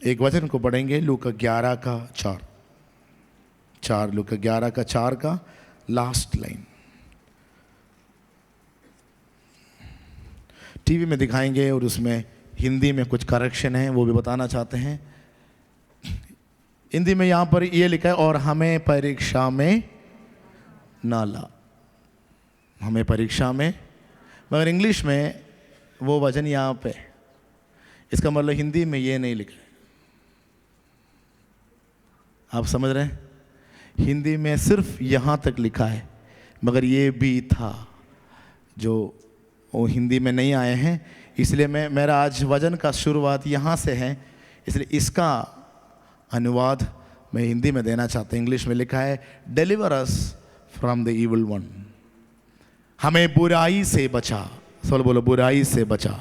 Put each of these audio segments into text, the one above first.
एक वचन को पढ़ेंगे लूका 11 का 4, लूका 11 का 4 का लास्ट लाइन। टीवी में दिखाएंगे और उसमें हिंदी में कुछ करेक्शन है, वो भी बताना चाहते हैं। हिंदी में यहाँ पर ये लिखा है, और हमें परीक्षा में ना ला, हमें परीक्षा में, मगर इंग्लिश में वो वचन यहाँ पे, इसका मतलब हिंदी में ये नहीं लिखा है। आप समझ रहे हैं? हिंदी में सिर्फ यहाँ तक लिखा है, मगर ये भी था जो वो हिंदी में नहीं आए हैं। इसलिए मेरा आज वचन का शुरुआत यहाँ से है, इसलिए इसका अनुवाद मैं हिंदी में देना चाहता हूँ। इंग्लिश में लिखा है, deliver us from the evil one, हमें बुराई से बचा। सब बोलो बुराई से बचा।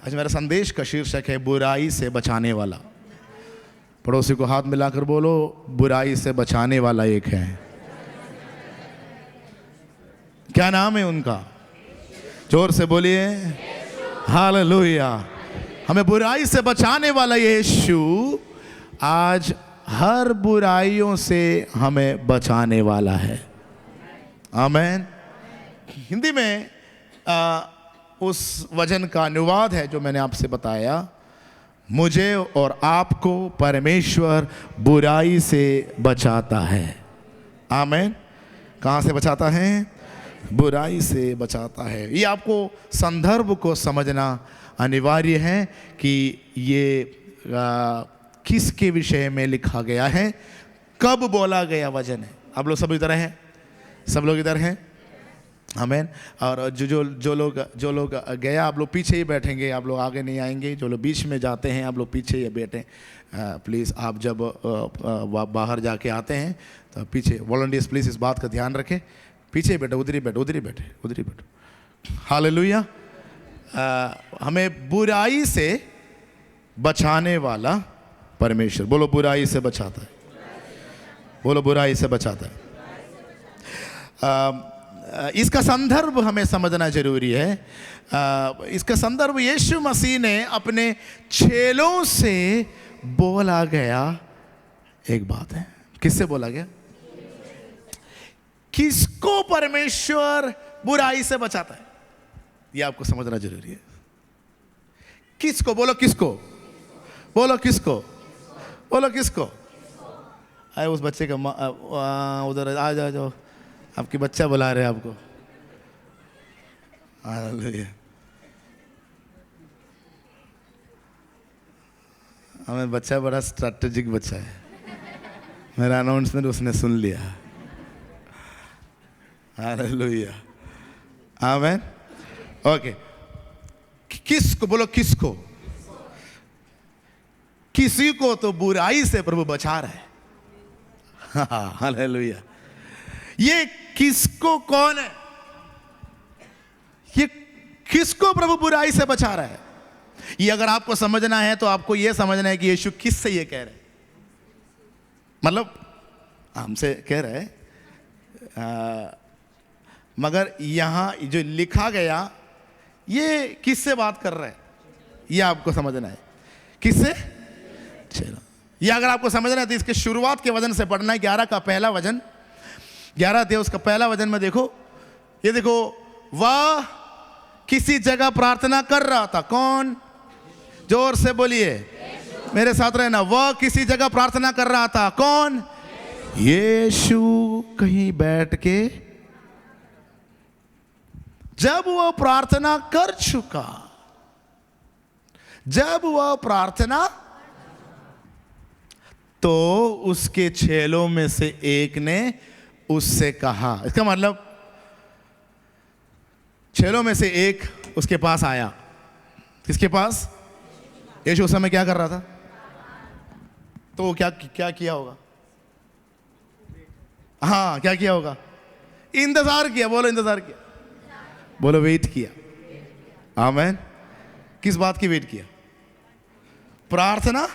आज मेरा संदेश का शीर्षक है बुराई से बचाने वाला। पड़ोसी को हाथ मिलाकर बोलो, बुराई से बचाने वाला एक है। क्या नाम है उनका? जोर से बोलिए हालेलुया। हमें बुराई से बचाने वाला यीशु आज हर बुराइयों से हमें बचाने वाला है। आमीन। हिंदी में उस वचन का अनुवाद है जो मैंने आपसे बताया, मुझे और आपको परमेश्वर बुराई से बचाता है। आमीन। कहाँ से बचाता है? बुराई से बचाता है। ये आपको संदर्भ को समझना अनिवार्य है कि ये किसके विषय में लिखा गया है, कब बोला गया वचन है। आप लोग सब इधर हैं? सब लोग इधर हैं? आमीन। और जो लोग गए, आप लोग पीछे ही बैठेंगे, आप लोग आगे नहीं आएंगे। जो लोग बीच में जाते हैं, आप लोग पीछे ही बैठें। प्लीज़ आप जब बाहर जाके आते हैं तो पीछे, वॉलंटियर्स प्लीज़ इस बात का ध्यान रखें, पीछे ही बैठो, उधर ही बैठो, उधर ही बैठे, उधर ही बैठो। हालेलुया। हमें बुराई से बचाने वाला परमेश्वर, बोलो बुराई से बचाता है, बोलो बुराई से बचाता है। इसका संदर्भ हमें समझना जरूरी है। इसका संदर्भ यीशु मसीह ने अपने चेलों से बोला गया एक बात है। किससे बोला गया? किसको परमेश्वर बुराई से बचाता है, यह आपको समझना जरूरी है। किसको? बोलो किसको, बोलो किसको, बोलो किसको। आए उस बच्चे का उधर आ जाओ, आपकी बच्चा बुला रहे हैं आपको। हालेलुया। हमें बच्चा बड़ा स्ट्रैटेजिक बच्चा है। मेरा अनाउंसमेंट उसने सुन लिया। हालेलुया। आमीन। ओके। किसको? बोलो किसको। किसी को तो बुराई से प्रभु बचा रहा है। हालेलुया। ये किसको? कौन है ये? किसको प्रभु बुराई से बचा रहा है? ये अगर आपको समझना है तो आपको ये समझना है कि यीशु किससे ये कह रहे हैं। मतलब हमसे कह रहे हैं, मगर यहां जो लिखा गया ये किससे बात कर रहा है, ये आपको समझना है। किससे? चलो, ये अगर आपको समझना है तो इसके शुरुआत के वचन से पढ़ना है। 11 का पहला वचन, 11 थे उसका पहला वचन में देखो, ये देखो, वह किसी जगह प्रार्थना कर रहा था। कौन? जोर से बोलिए, मेरे साथ रहना। वह किसी जगह प्रार्थना कर रहा था। कौन? यीशु कहीं बैठ के। जब वह प्रार्थना कर चुका, जब वह प्रार्थना, तो उसके चेलों में से एक ने उससे कहा। इसका मतलब चेलों में से एक उसके पास आया। किसके पास? यीशु उस समय क्या कर रहा था? तो वो क्या किया होगा? हाँ, क्या किया होगा? इंतजार किया। बोलो इंतजार किया, बोलो वेट किया। आमीन। किस बात की वेट किया? प्रार्थना।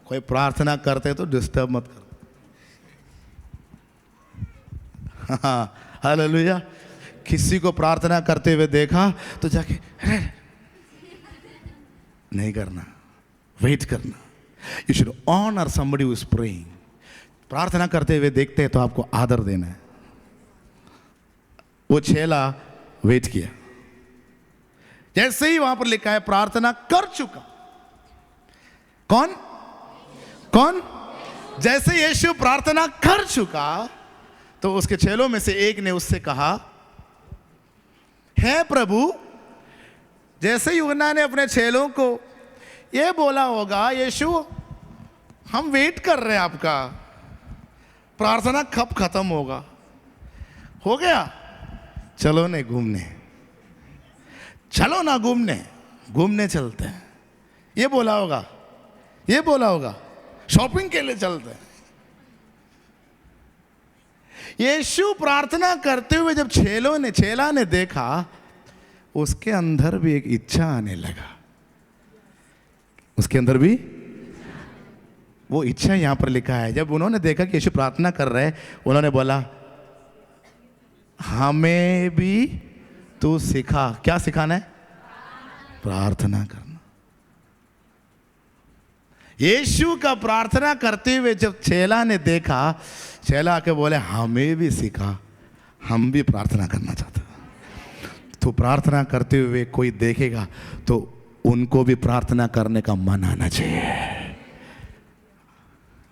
कोई प्रार्थना करते तो डिस्टर्ब मत करो। हाँ, हालेलुया। किसी को प्रार्थना करते हुए देखा तो जाके नहीं करना, वेट करना। You should honour somebody who is praying. प्रार्थना करते हुए देखते हैं तो आपको आदर देना है। वो चेला वेट किया, जैसे ही वहां पर लिखा है प्रार्थना कर चुका। कौन कौन? जैसे यीशु प्रार्थना कर चुका तो उसके चेलों में से एक ने उससे कहा, हे प्रभु, जैसे यूहन्ना ने अपने चेलों को यह बोला होगा, यीशु हम वेट कर रहे हैं आपका, प्रार्थना कब खत्म होगा? हो गया, चलो ने घूमने, चलो ना घूमने चलते हैं। ये बोला होगा, ये बोला होगा, शॉपिंग के लिए चलते हैं। यीशु प्रार्थना करते हुए जब चेला ने देखा, उसके अंदर भी एक इच्छा आने लगा। उसके अंदर भी वो इच्छा यहां पर लिखा है। जब उन्होंने देखा कि यीशु प्रार्थना कर रहे हैं, उन्होंने बोला, हमें भी तू सिखा। क्या सिखाना है? प्रार्थना करना। यीशु का प्रार्थना करते हुए जब चेला ने देखा, चेला आके बोले, हमें भी सिखा, हम भी प्रार्थना करना चाहते हैं। तो प्रार्थना करते हुए कोई देखेगा तो उनको भी प्रार्थना करने का मन आना चाहिए।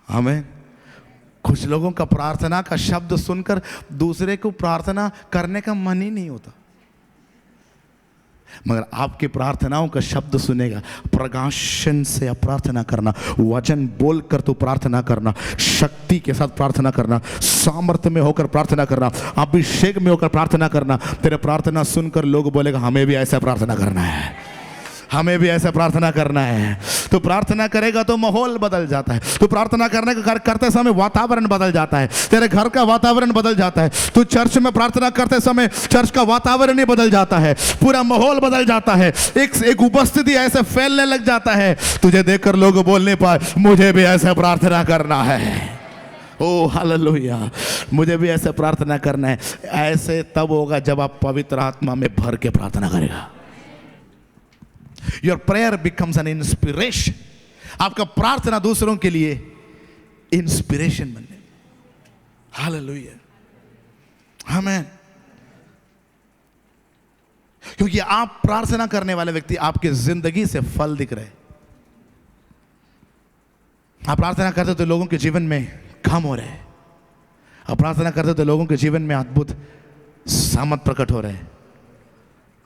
आमीन। कुछ लोगों का प्रार्थना का शब्द सुनकर दूसरे को प्रार्थना करने का मन ही नहीं होता, मगर आपकी प्रार्थनाओं का शब्द सुनेगा। प्रकाशन से आप प्रार्थना करना, वचन बोलकर तो प्रार्थना करना, शक्ति के साथ प्रार्थना करना, सामर्थ्य में होकर प्रार्थना करना, अभिषेक में होकर प्रार्थना करना। तेरे प्रार्थना सुनकर लोग बोलेगा, हमें भी ऐसा प्रार्थना करना है, हमें भी ऐसा प्रार्थना करना है। तो प्रार्थना करेगा तो माहौल बदल जाता है। तो प्रार्थना करते समय वातावरण बदल जाता है, तेरे घर का वातावरण बदल जाता है। तो चर्च में प्रार्थना करते समय चर्च का वातावरण ही बदल जाता है, पूरा माहौल बदल जाता है। एक उपस्थिति ऐसे फैलने लग जाता है, तुझे देखकर लोग बोलने पाए, मुझे भी ऐसा प्रार्थना करना है। ओ हालेलुया, मुझे भी ऐसे प्रार्थना करना है। ऐसे तब होगा जब आप पवित्र आत्मा में भर के प्रार्थना करेगा। Your prayer becomes an inspiration. आपका प्रार्थना दूसरों के लिए इंस्पिरेशन बनने। हालेलुया, आमीन। क्योंकि आप प्रार्थना करने वाले व्यक्ति, आपकी जिंदगी से फल दिख रहे। आप प्रार्थना करते तो लोगों के जीवन में काम हो रहे, आप प्रार्थना करते तो लोगों के जीवन में अद्भुत सामर्थ प्रकट हो रहे।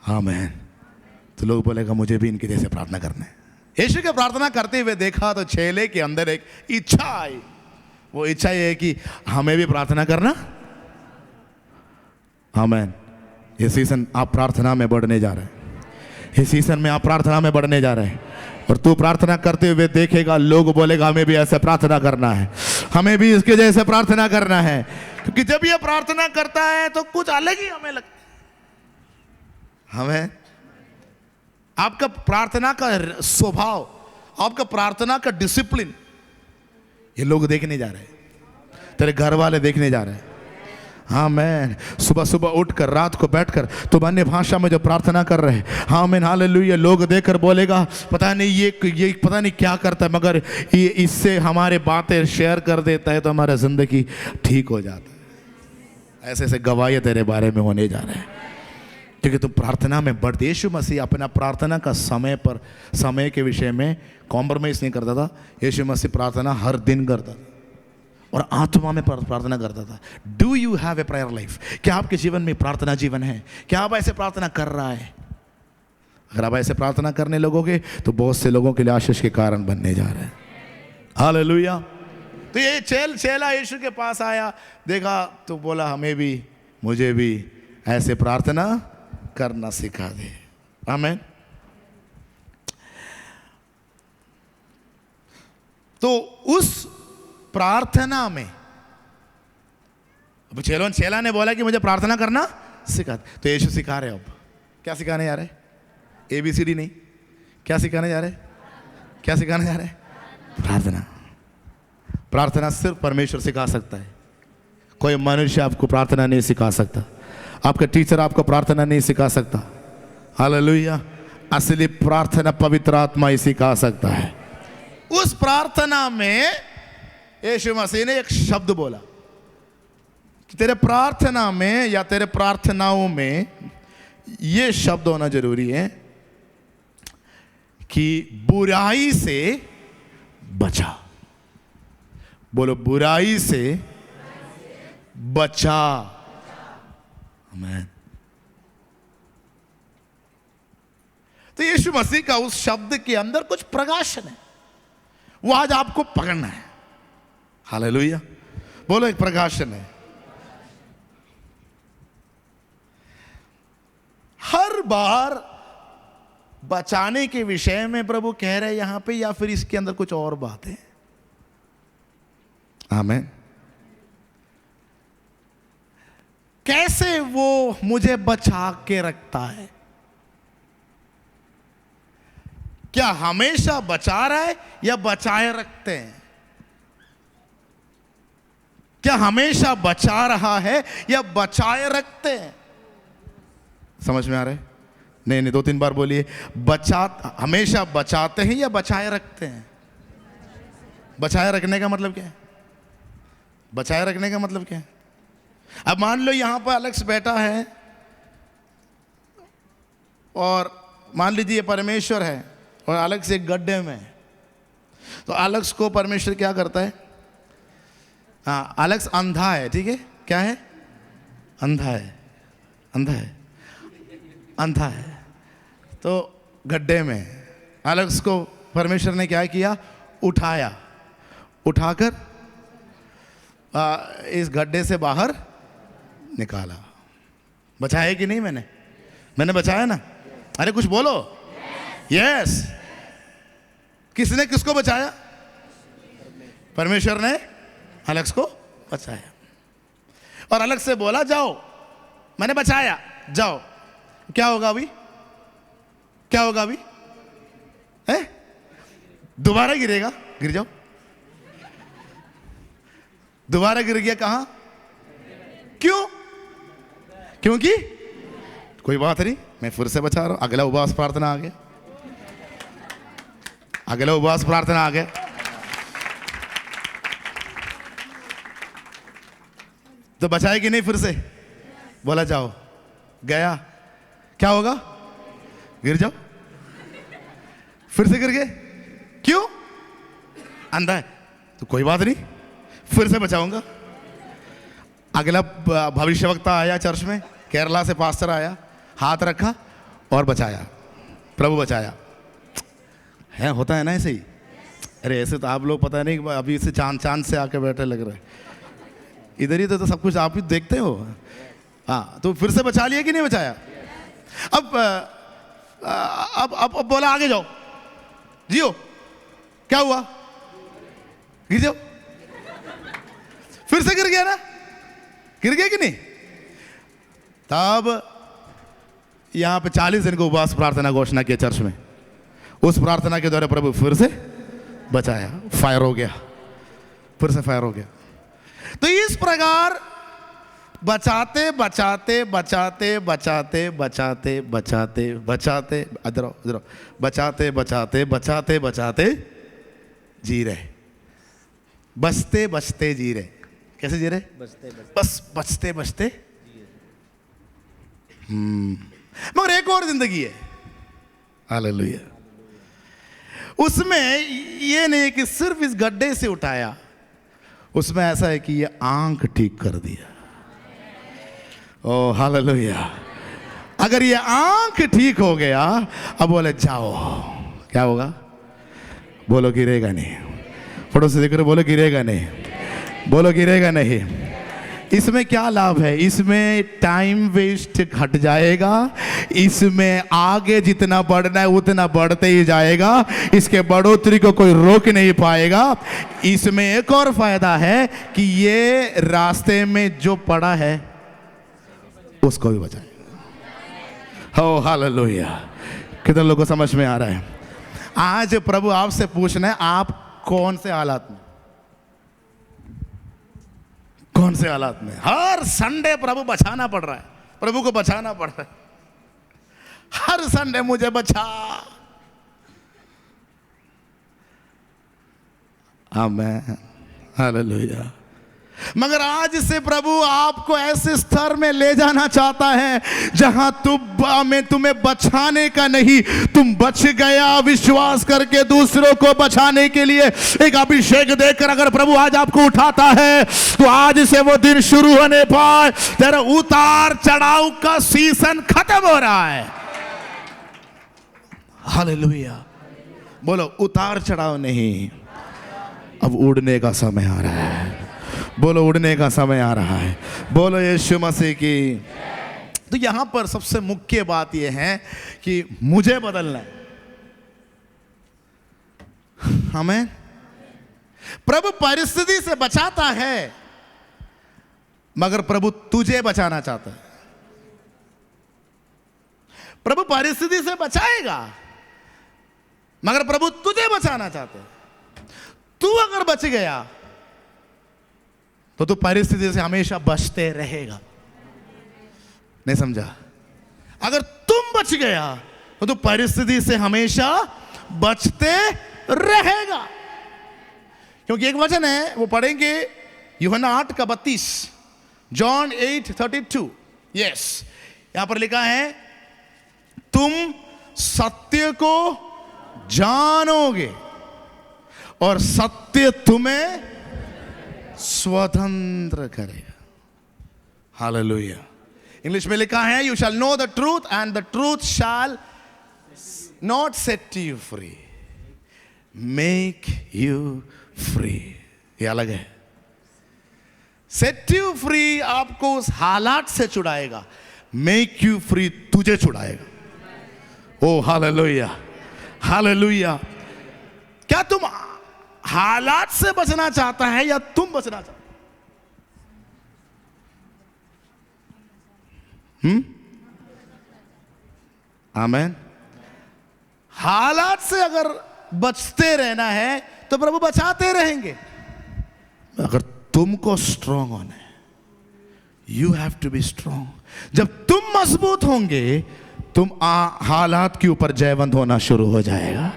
आमीन। तो लोग बोलेगा, मुझे भी इनके जैसे प्रार्थना करना है। यीशु के प्रार्थना करते हुए देखा तो चेले के अंदर एक इच्छा आई। वो इच्छा ये है कि हमें भी प्रार्थना करना। आमीन। ये सीजन आप प्रार्थना में बढ़ने जा रहे हैं। इस सीजन में आप प्रार्थना में बढ़ने जा रहे हैं। और तू प्रार्थना करते हुए देखेगा, लोग बोलेगा, हमें भी ऐसे प्रार्थना करना है, हमें भी इसके जैसे प्रार्थना करना है। क्योंकि जब ये प्रार्थना करता है तो कुछ अलग ही हमें लगता है। हमें आपका प्रार्थना का स्वभाव, आपका प्रार्थना का डिसिप्लिन, ये लोग देखने जा रहे हैं, तेरे घर वाले देखने जा रहे हैं। हाँ मैन, सुबह सुबह उठकर, रात को बैठकर तुम अन्य भाषा में जो प्रार्थना कर रहे हैं, हाँ मैन, हालेलुया। लोग देखकर बोलेगा, पता नहीं ये पता नहीं क्या करता है, मगर ये इससे हमारे बातें शेयर कर देता है तो हमारा जिंदगी ठीक हो जाता है। ऐसे ऐसे गवाही तेरे बारे में होने जा रहे हैं, क्योंकि तुम प्रार्थना में बढ़ते। यीशु मसीह अपना प्रार्थना का समय के विषय में कॉम्प्रोमाइज़ नहीं करता था। यीशु मसीह प्रार्थना हर दिन करता था और आत्मा में प्रार्थना करता था। Do you have a prayer life? क्या आपके जीवन में प्रार्थना जीवन है? क्या आप ऐसे प्रार्थना कर रहा है? अगर आप ऐसे प्रार्थना करने लगोगे तो बहुत से लोगों के लिए आशीष के कारण बनने जा रहे हैं। हालेलुया। तो ये चेला यीशु के पास आया, देखा तो बोला, हमें भी, मुझे भी ऐसे प्रार्थना करना सिखा दे। आमीन। तो उस प्रार्थना में अब चेला ने बोला कि मुझे प्रार्थना करना सिखा दे। तो यीशु सिखा रहे। अब क्या सिखाने जा रहे? ABCD नहीं, क्या सिखाने जा रहे? क्या सिखाने जा रहे? प्रार्थना। प्रार्थना सिर्फ परमेश्वर सिखा सकता है, कोई मनुष्य आपको प्रार्थना नहीं सिखा सकता। आपका टीचर आपको प्रार्थना नहीं सिखा सकता। हालेलुया। असली प्रार्थना पवित्र आत्मा ही सिखा सकता है। उस प्रार्थना में यीशु मसीह ने एक शब्द बोला कि तेरे प्रार्थना में या तेरे प्रार्थनाओं में ये शब्द होना जरूरी है कि बुराई से बचा। बोलो, बुराई से बचा। आमीन। तो यीशु मसीह का उस शब्द के अंदर कुछ प्रकाशन है, वो आज आपको पकड़ना है। हालेलुया। बोलो, एक प्रकाशन है। हर बार बचाने के विषय में प्रभु कह रहे हैं यहां पे, या फिर इसके अंदर कुछ और बात है? आमीन। कैसे वो मुझे बचा के रखता है? क्या हमेशा बचा रहा है या बचाए रखते हैं? क्या हमेशा बचा रहा है या बचाए रखते हैं? समझ में आ रहा है? नहीं नहीं, 2-3 बार बोलिए। हमेशा बचाते हैं या बचाए रखते हैं? बचाए रखने का मतलब क्या है? बचाए रखने का मतलब क्या है? अब मान लो यहां पर अलेक्स बैठा है और मान लीजिए परमेश्वर है और अलेक्स एक गड्ढे में है, तो अलेक्स को परमेश्वर क्या करता है? हाँ, अलेक्स अंधा है, ठीक है? क्या है? अंधा है, अंधा है, अंधा है। तो गड्ढे में अलेक्स को परमेश्वर ने क्या किया? उठाया, उठाकर इस गड्ढे से बाहर निकाला। बचाया कि नहीं? मैंने बचाया ना? अरे कुछ बोलो। यस। किसने किसको बचाया? परमेश्वर ने अलेक्स को बचाया। और अलेक्स से बोला, जाओ, मैंने बचाया, जाओ। क्या होगा अभी? क्या होगा अभी? है? दोबारा गिरेगा। गिर जाओ। दोबारा गिर गया। कहां? क्यों? क्योंकि कोई बात नहीं, मैं फिर से बचा रहा हूं। अगला उपवास प्रार्थना आ गया, अगला उपवास प्रार्थना आ गया। तो बचाए कि नहीं? फिर से बोला, जाओ। गया। क्या होगा? गिर जाओ। फिर से गिर गए। क्यों? अंधा है। तो कोई बात नहीं, फिर से बचाऊंगा। अगला भविष्यवक्ता आया चर्च में, केरला से पास्टर आया, हाथ रखा और बचाया। प्रभु बचाया। है, होता है ना ऐसे ही? अरे ऐसे तो आप लोग पता नहीं, अभी से चांद से आके बैठे लग रहे। इधर ही तो सब कुछ आप ही देखते हो। हाँ, तो फिर से बचा लिया कि नहीं बचाया? अब बोला, आगे जाओ, जियो। क्या हुआ? गिर जाओ। फिर से गिर गया ना? गिर गया कि नहीं? तब यहां पे 40 दिन को उपवास प्रार्थना घोषणा किया चर्च में। उस प्रार्थना के द्वारा प्रभु फिर से बचाया। फायर हो गया, फिर से फायर हो गया। तो इस प्रकार बचाते बचाते बचाते बचाते बचाते बचाते बचाते इधर बचाते बचाते बचाते बचाते जी रहे। बचते बचते जी रहे। कैसे जी रहे? बस बचते बचते। मगर एक और जिंदगी है। हालेलुया। उसमें ये नहीं कि सिर्फ इस गड्ढे से उठाया, उसमें ऐसा है कि ये आंख ठीक कर दिया। ओ हालेलुया। अगर ये आंख ठीक हो गया, अब बोले जाओ, क्या होगा? बोलो, गिरेगा नहीं। पड़ोसी देखकर बोलो, गिरेगा नहीं। बोलो, गिरेगा नहीं। इसमें क्या लाभ है? इसमें टाइम वेस्ट हट जाएगा। इसमें आगे जितना बढ़ना है उतना बढ़ते ही जाएगा। इसके बढ़ोतरी को कोई रोक नहीं पाएगा। इसमें एक और फायदा है कि ये रास्ते में जो पड़ा है उसको भी बचाएगा। हो हालेलुया। कितने लोगों को समझ में आ रहा है? आज प्रभु आपसे पूछना है, आप कौन से हालात में, कौन से हालात में? हर संडे प्रभु बचाना पड़ रहा है, प्रभु को बचाना पड़ रहा है। हर संडे मुझे बचा। आमेन, हालेलुया। मगर आज से प्रभु आपको ऐसे स्तर में ले जाना चाहता है जहां मैं तुम्हें बचाने का नहीं, तुम बच गया विश्वास करके दूसरों को बचाने के लिए एक अभिषेक देकर अगर प्रभु आज आपको उठाता है तो आज से वो दिन शुरू होने पाए। तेरा उतार चढ़ाव का सीजन खत्म हो रहा है। हालेलुया। बोलो उतार चढ़ाव नहीं, अब उड़ने का समय आ रहा है। बोलो उड़ने का समय आ रहा है। बोलो यीशु मसीह की। तो यहां पर सबसे मुख्य बात यह है कि मुझे बदलना है। हमें प्रभु परिस्थिति से बचाता है मगर प्रभु तुझे बचाना चाहता है। प्रभु परिस्थिति से बचाएगा मगर प्रभु तुझे बचाना चाहता है। तू अगर बच गया तो तू परिस्थिति से हमेशा बचते रहेगा। नहीं समझा? अगर तुम बच गया तो तू परिस्थिति से हमेशा बचते रहेगा। क्योंकि एक वचन है वो पढ़ेंगे यूहन्ना 8:32, जॉन 8:32। यस, यहां पर लिखा है तुम सत्य को जानोगे और सत्य तुम्हें स्वतंत्र करेगा। हालेलुया। इंग्लिश में लिखा है you shall know the truth and the truth shall not set you free, make you free. ये अलग है। सेट यू फ्री आपको उस हालात से छुड़ाएगा, मेक यू फ्री तुझे छुड़ाएगा। ओ हालेलुया, हालेलुया। क्या तुम हालात से बचना चाहता है या तुम बचना चाहते? आमेन। हालात से अगर बचते रहना है तो प्रभु बचाते रहेंगे। अगर तुमको स्ट्रांग होना है, you have to be strong. जब तुम मजबूत होंगे तुम हालात के ऊपर जयवंत होना शुरू हो जाएगा।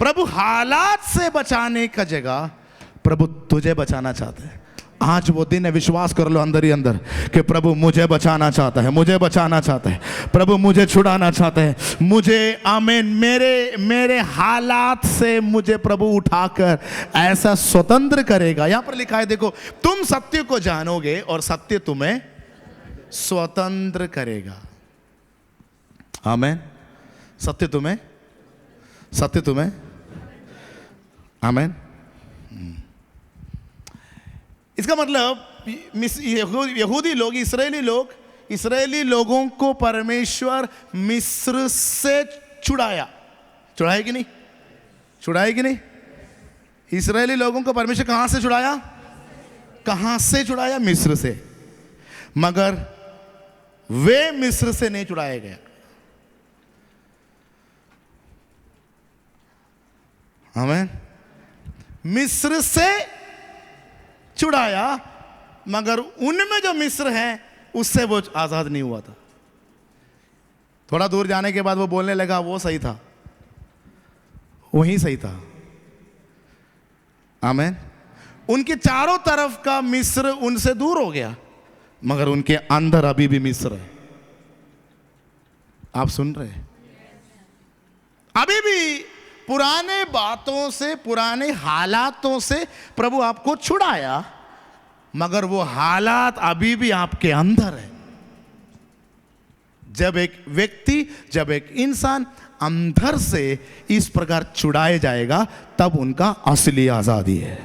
प्रभु हालात से बचाने का जगह प्रभु तुझे बचाना चाहता है। आज वो दिन है, विश्वास कर लो अंदर ही अंदर कि प्रभु मुझे बचाना चाहता है, मुझे बचाना चाहता है, प्रभु मुझे छुड़ाना चाहता है, मुझे आमीन मेरे हालात से मुझे प्रभु उठाकर ऐसा स्वतंत्र करेगा। यहां पर लिखा है देखो, तुम सत्य को जानोगे और सत्य तुम्हें स्वतंत्र करेगा। आमीन। सत्य तुम्हें आमीन। इसका मतलब यहूदी लोग, इस्राएली लोगों को परमेश्वर मिस्र से छुड़ाया कि नहीं? इस्राएली लोगों को परमेश्वर कहां से छुड़ाया? मिस्र से। मगर वे मिस्र से नहीं छुड़ाए गए। आमीन। मिस्र से छुड़ाया मगर उनमें जो मिस्र है उससे वो आजाद नहीं हुआ था। थोड़ा दूर जाने के बाद वो बोलने लगा वो सही था, वही सही था। आमीन। उनके चारों तरफ का मिस्र उनसे दूर हो गया मगर उनके अंदर अभी भी मिस्र है। आप सुन रहे हैं? अभी भी पुराने बातों से, पुराने हालातों से प्रभु आपको छुड़ाया मगर वो हालात अभी भी आपके अंदर है। जब एक इंसान अंदर से इस प्रकार छुड़ाए जाएगा तब उनका असली आजादी है।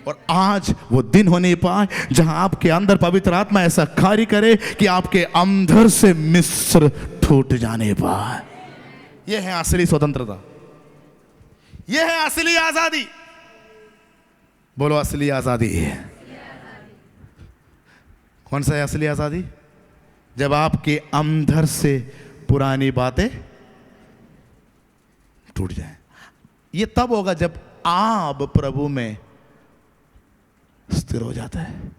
और आज वो दिन होने पाए जहां आपके अंदर पवित्र आत्मा ऐसा कार्य करे कि आपके अंदर से मिस्र टूट जाने पाए। यह है असली स्वतंत्रता, यह है असली आजादी। बोलो असली आजादी। कौन सा है असली आजादी? जब आपके अंदर से पुरानी बातें टूट जाए। ये तब होगा जब आप प्रभु में स्थिर हो जाता है।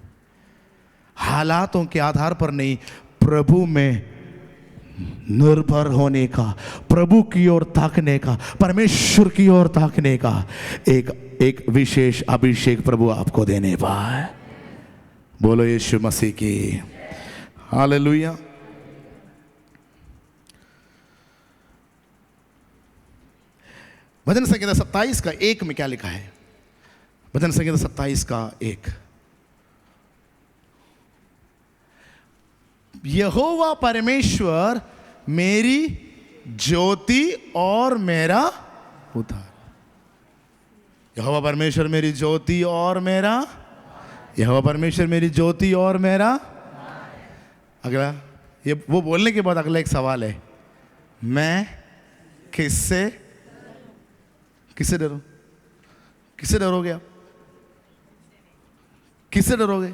हालातों के आधार पर नहीं, प्रभु में निर्भर होने का, प्रभु की ओर ताकने का, परमेश्वर की ओर ताकने का एक विशेष अभिषेक प्रभु आपको देने पाए। बोलो यीशु मसीह की हालेलुया। भजन संहिता 27 का 1 में क्या लिखा है? भजन संहिता 27 का 1, यहोवा परमेश्वर मेरी ज्योति और मेरा उद्धार। यहोवा परमेश्वर मेरी ज्योति और मेरा, यहोवा परमेश्वर मेरी ज्योति और मेरा। अगला, ये वो बोलने के बाद अगला एक सवाल है, मैं किससे डरूं? किससे डरोगे आप? किससे डरोगे?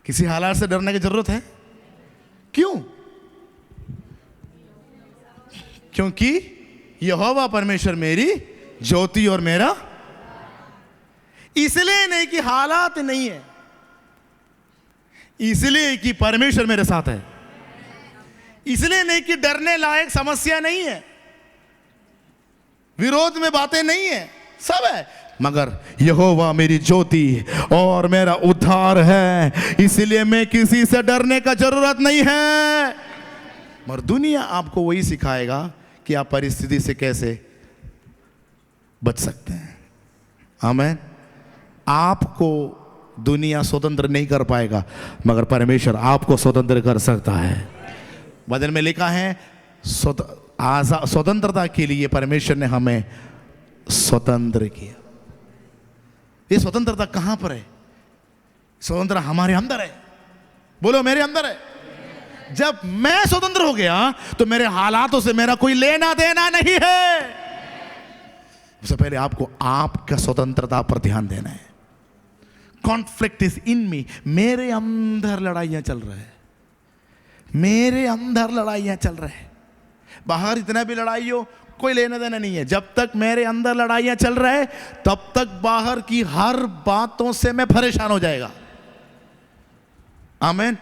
किसी हालात से डरने की जरूरत है? क्यों? क्योंकि यहोवा परमेश्वर मेरी ज्योति और मेरा, इसलिए नहीं कि हालात नहीं है, इसलिए कि परमेश्वर मेरे साथ है। इसलिए नहीं कि डरने लायक समस्या नहीं है, विरोध में बातें नहीं है, सब है, मगर यहोवा मेरी ज्योति और मेरा उद्धार है, इसलिए मैं किसी से डरने का जरूरत नहीं है। मगर दुनिया आपको वही सिखाएगा कि आप परिस्थिति से कैसे बच सकते हैं। आमीन। आपको दुनिया स्वतंत्र नहीं कर पाएगा, मगर परमेश्वर आपको स्वतंत्र कर सकता है। वचन में लिखा है स्वतंत्रता के लिए परमेश्वर ने हमें स्वतंत्र किया। ये स्वतंत्रता कहां पर है? स्वतंत्रता हमारे अंदर है। बोलो मेरे अंदर है। जब मैं स्वतंत्र हो गया तो मेरे हालातों से मेरा कोई लेना देना नहीं है। सबसे पहले आपको आपका स्वतंत्रता पर ध्यान देना है। कॉन्फ्लिक्ट इज इन मी, मेरे अंदर लड़ाइयां चल रही है, मेरे अंदर लड़ाइयां चल रहे हैं। बाहर इतना भी लड़ाई हो कोई लेना देना नहीं है। जब तक मेरे अंदर लड़ाइयां चल रहे तब तक बाहर की हर बातों से मैं परेशान हो जाएगा। आमीन।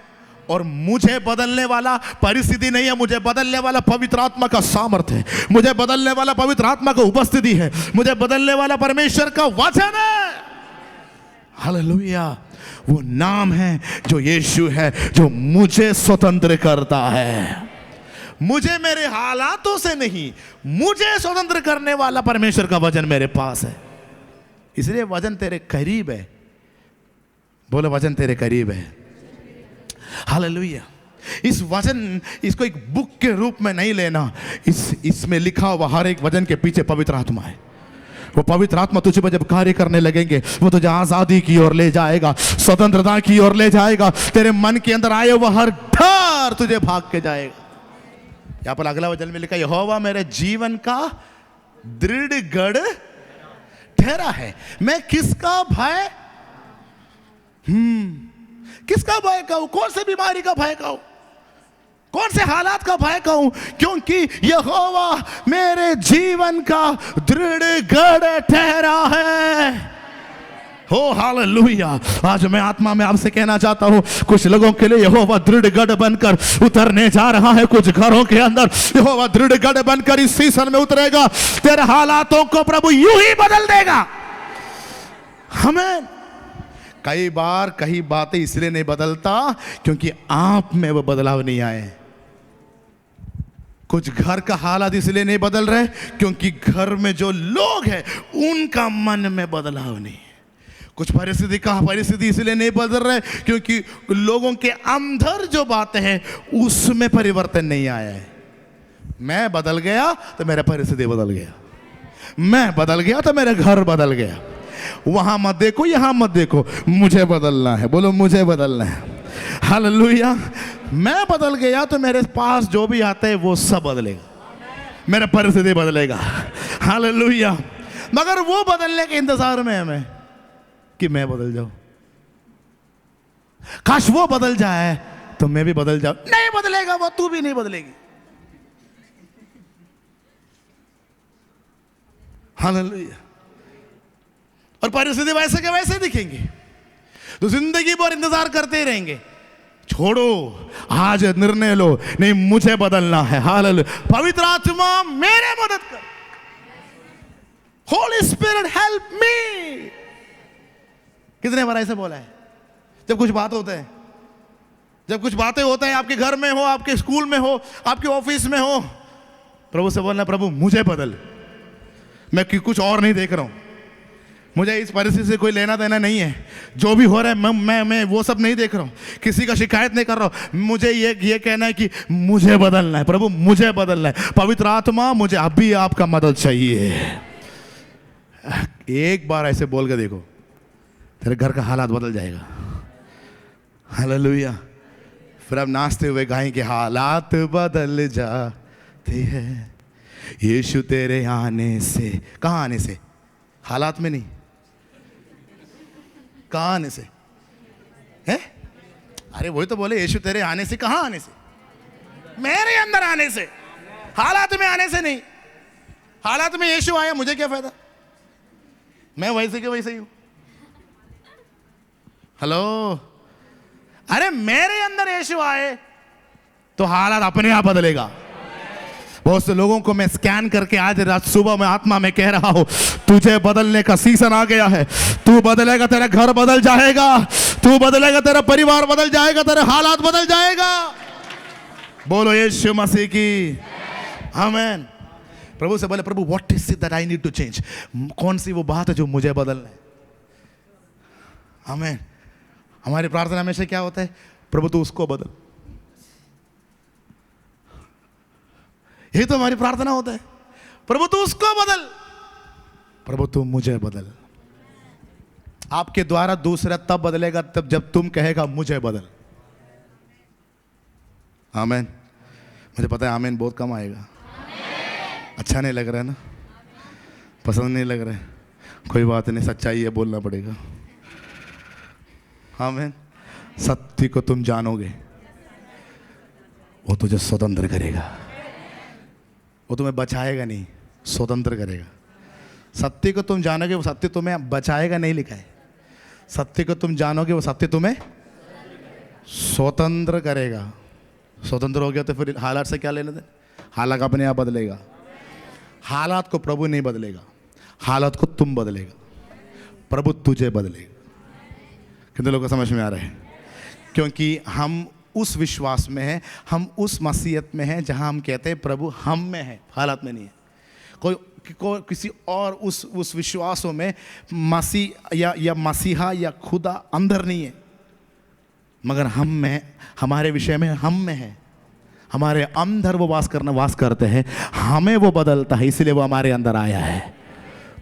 और मुझे बदलने वाला परिस्थिति नहीं है, मुझे बदलने वाला पवित्र आत्मा का सामर्थ्य है, मुझे बदलने वाला पवित्र आत्मा का उपस्थिति है, मुझे बदलने वाला परमेश्वर का वचन है। हालेलुया। वो नाम है जो यीशु है, जो मुझे स्वतंत्र करता है। मुझे मेरे हालातों से नहीं, मुझे स्वतंत्र करने वाला परमेश्वर का वचन मेरे पास है। इसलिए वचन तेरे करीब है। बोलो वचन तेरे करीब है। हालेलुया। इस वचन, इसको एक बुक के रूप में नहीं लेना, इसमें लिखा हुआ हर एक वचन के पीछे पवित्र आत्मा है। वो पवित्र आत्मा तुझे पर जब कार्य करने लगेंगे वो तुझे आजादी की ओर ले जाएगा, स्वतंत्रता की ओर ले जाएगा। तेरे मन के अंदर आए वो हर डर तुझे भाग के जाएगा। यहां पर अगला वचन में लिखा, यहोवा मेरे जीवन का दृढ़ गढ़ ठहरा है, मैं किसका भय किसका भय कहूं? कौन से बीमारी का भय कहूं? कौन से हालात का भय कहूं? क्योंकि यहोवा मेरे जीवन का दृढ़ गढ़ ठहरा है। हो हालेलुया। आज मैं आत्मा में आपसे कहना चाहता हूं, कुछ लोगों के लिए यहोवा दृढ़ गढ़ बनकर उतरने जा रहा है। कुछ घरों के अंदर यहोवा दृढ़ गढ़ बनकर इस सीजन में उतरेगा। तेरे हालातों को प्रभु यूं ही बदल देगा। हमें कई बार कई बातें इसलिए नहीं बदलता क्योंकि आप में वो बदलाव नहीं आए। कुछ घर का हालात इसलिए नहीं बदल रहे क्योंकि घर में जो लोग हैं उनका मन में बदलाव नहीं। कुछ परिस्थिति इसलिए नहीं बदल रहे क्योंकि लोगों के अंदर जो बातें हैं उसमें परिवर्तन नहीं आया है। मैं बदल गया तो मेरा परिस्थिति बदल गया, मैं बदल गया तो मेरा घर बदल गया। वहां मत देखो, यहां मत देखो, मुझे बदलना है। बोलो मुझे बदलना है। हालेलुया। मैं बदल गया तो मेरे पास जो भी आता है वो सब बदलेगा, मेरा परिस्थिति बदलेगा। हालेलुया। मगर वो बदलने के इंतजार में है मैं कि मैं बदल जाऊं। काश वो बदल जाए तो मैं भी बदल जाऊं। नहीं बदलेगा वो, तू भी नहीं बदलेगी। हालेलुया। और परिस्थिति वैसे के वैसे दिखेंगे तो जिंदगी भर इंतजार करते ही रहेंगे। छोड़ो, आज निर्णय लो, नहीं मुझे बदलना है। हालेलुया। पवित्र आत्मा मेरे मदद कर, होली स्पिरिट हेल्प मी। कितने बार ऐसे बोला है? जब कुछ बात होता है, जब कुछ बातें होते हैं, आपके घर में हो, आपके स्कूल में हो, आपके ऑफिस में हो, प्रभु से बोलना, प्रभु मुझे बदल, मैं कुछ और नहीं देख रहा हूं, मुझे इस परिस्थिति से कोई लेना देना नहीं है, जो भी हो रहा है मैं वो सब नहीं देख रहा हूँ, किसी का शिकायत नहीं कर रहा हूँ, मुझे ये कहना है कि मुझे बदलना है, प्रभु मुझे बदलना है। पवित्र आत्मा मुझे अभी आपका मदद चाहिए। एक बार ऐसे बोल के देखो, तेरे घर का हालात बदल जाएगा। हालेलुया। फिर अब नाचते हुए गाएंगे, हालात बदल जाते हैं यीशु तेरे आने से। कहाँ आने से? हालात में नहीं, कहाँ आने से है? अरे वही तो बोले, यीशु तेरे आने से। कहाँ आने से? मेरे अंदर आने से, हालात में आने से नहीं। हालात में यीशु आया, मुझे क्या फायदा, मैं वैसे के वैसे ही हूं। हेलो, अरे मेरे अंदर यीशु आए तो हालात अपने आप बदलेगा। बहुत से लोगों को मैं स्कैन करके आज रात सुबह में आत्मा में कह रहा हूं, तुझे बदलने का सीजन आ गया है। तू बदलेगा, तेरा घर बदल जाएगा, तू बदलेगा, तेरा परिवार बदल जाएगा, तेरे हालात बदल जाएगा। बोलो यीशु मसीह की आमीन। प्रभु से बोले, प्रभु what is it that I need to change, कौन सी वो बात है जो मुझे बदलना है। आमीन। हमारी प्रार्थना हमेशा क्या होता है? प्रभु तू उसको बदल। ये तो हमारी प्रार्थना होता है, प्रभु तू उसको बदल, प्रभु तू मुझे बदल। आपके द्वारा दूसरा तब बदलेगा तब जब तुम कहेगा मुझे बदल। आमीन। मुझे पता है आमीन बहुत कम आएगा, अच्छा नहीं लग रहा है ना, पसंद नहीं लग रहा है, कोई बात नहीं, सच्चाई है, बोलना पड़ेगा। आमीन। सत्य को तुम जानोगे, वो तुझे स्वतंत्र करेगा, वो तुम्हें बचाएगा नहीं, स्वतंत्र करेगा। सत्य को तुम जानोगे, वो सत्य तुम्हें बचाएगा नहीं लिखा है, सत्य को तुम जानोगे, वो सत्य तुम्हें स्वतंत्र करेगा। स्वतंत्र हो गया तो फिर हालात से क्या लेना देना? हालात अपने आप बदलेगा। हालात को प्रभु नहीं बदलेगा, हालात को तुम बदलेगा, प्रभु तुझे बदलेगा। कितने लोगों को समझ में आ रहा है? क्योंकि हम उस विश्वास में हैं, हम उस मसीहत में हैं जहां हम कहते हैं प्रभु हम में है, हालात में नहीं है। कोई किसी और उस विश्वासों में मसीह या मसीहा या खुदा अंदर नहीं है, मगर हम में, हमारे विषय में हम में है, हमारे अंदर वो वास करते हैं, हमें वो बदलता है, इसलिए वो हमारे अंदर आया है।